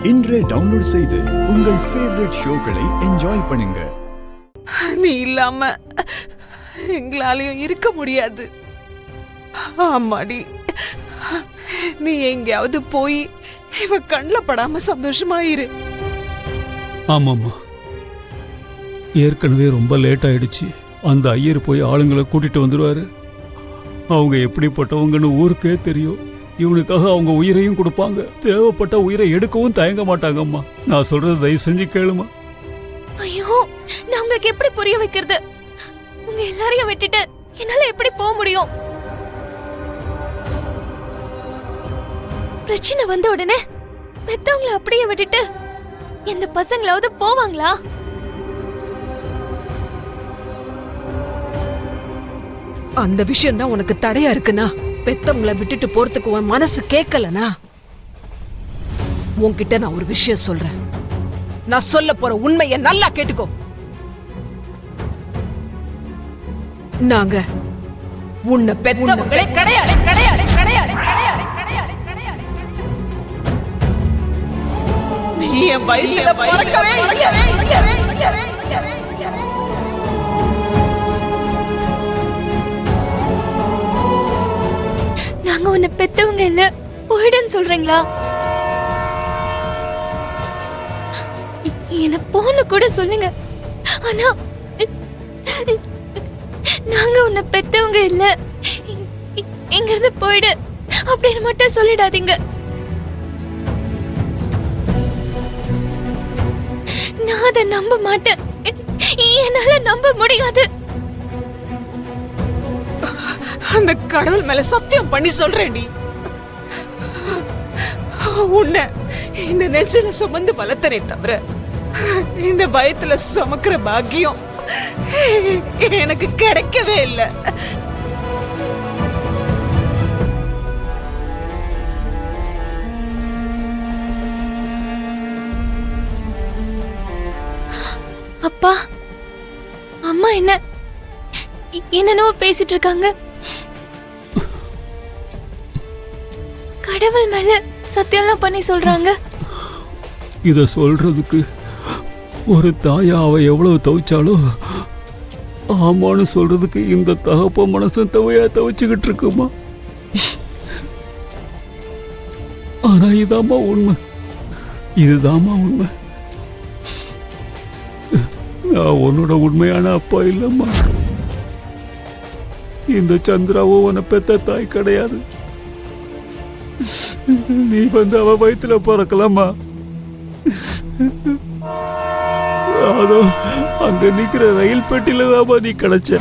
இன்றே டவுன்லோட் செய்து உங்கள் ஃபேவரட் ஷோக்களை என்ஜாய் பண்ணுங்க. நீ இல்லாம எங்களாலையும் இருக்க முடியாது. ஆமாடி, நீ எங்கேயாவது போய் இவ கண்ணில் படாம சந்தோஷமாயிரு. ஆமாம்மா, ஏற்கனவே ரொம்ப லேட் ஆயிடுச்சு. அந்த ஐயர் போய் ஆளுங்களை கூட்டிட்டு வந்துடுவாரு. அவங்க எப்படிப்பட்டவங்கன்னு ஊருக்கே தெரியும். இவனுக்காக அவங்க உயிரையும் கொடுப்பாங்க. தேவைப்பட்ட உயிரை எடுக்கவும் தயங்க மாட்டாங்கம்மா. நான் சொல்றது தயவு செஞ்சு கேளுமா. ஐயோ, நான் உங்களுக்கு எப்படி புரிய வைக்கிறது? உங்க எல்லாரையும் விட்டுட்டு என்னால எப்படி போக முடியும்? பிரச்சனை வந்த உடனே பெத்தவங்களை அப்படியே விட்டுட்டு எந்த பசங்களாவது போவாங்களா? அந்த விஷயம் தான் உனக்கு தடையா இருக்குன்னா, பெத்தவங்களை விட்டுட்டு போறதுக்கு உன் மனசு கேட்கலனா, உன்கிட்ட நான் ஒரு விஷயம் சொல்றேன். நான் சொல்ல போற உண்மையை நல்லா கேட்டுக்கோ. நாங்க உன்னை பெத்தவங்களே கிடையாது கிடையாது கிடையாது கிடையாது கிடையாது கிடையாது. நீ என் வயித்துல பிறக்கவே இல்லை. நாங்க உன்னை பெத்தவங்க இல்ல, போயிடுன்னு சொல்றீங்களா? என்ன போன்னு கூட சொல்லுங்க. ஆனா நாங்க உன்னை பெத்தவங்க இல்ல, இங்கிருந்து போயிடு அப்படின்னு மட்டும் சொல்லிடாதீங்க. நான் அதை நம்ப மாட்டேன். என்னால நம்ப முடியாது. அந்த கடவுள் மேல சத்தியம் பண்ணி சொல்றேன்டி, உன்னை இந்த நெஞ்சில சுமந்து வளர்த்தனே தவிர இந்த பயத்துல சுமக்கிற பாக்கியம் எனக்கு கிடைக்கவே இல்லை. அப்பா, அம்மா என்னென்னவோ பேசிட்டு இருக்காங்க. கடவுள் மேல சத்தியம்லாம் பண்ணி சொல்றாங்க. இத சொல்றதுக்கு ஒரு தாயா அவ எவ்வளவு தவிச்சாலோ, ஆமான்னு சொல்றதுக்கு இந்த தகப்ப மனசு தவையா தவிச்சுக்கிட்டு இருக்குமா. ஆனா இதாமா உண்மை, இதுதாமா உண்மை. நான் உன்னோட உண்மையான அப்பா இல்லம்மா. இந்த சந்திராவோ உன்னை பெத்த தாய் கிடையாது. நீ வந்து அவ வயிற்றுல பிறக்கலாமா. அதோ அங்க நிக்கிற ரயில் பெட்டியில தான் நீ கிடைச்ச.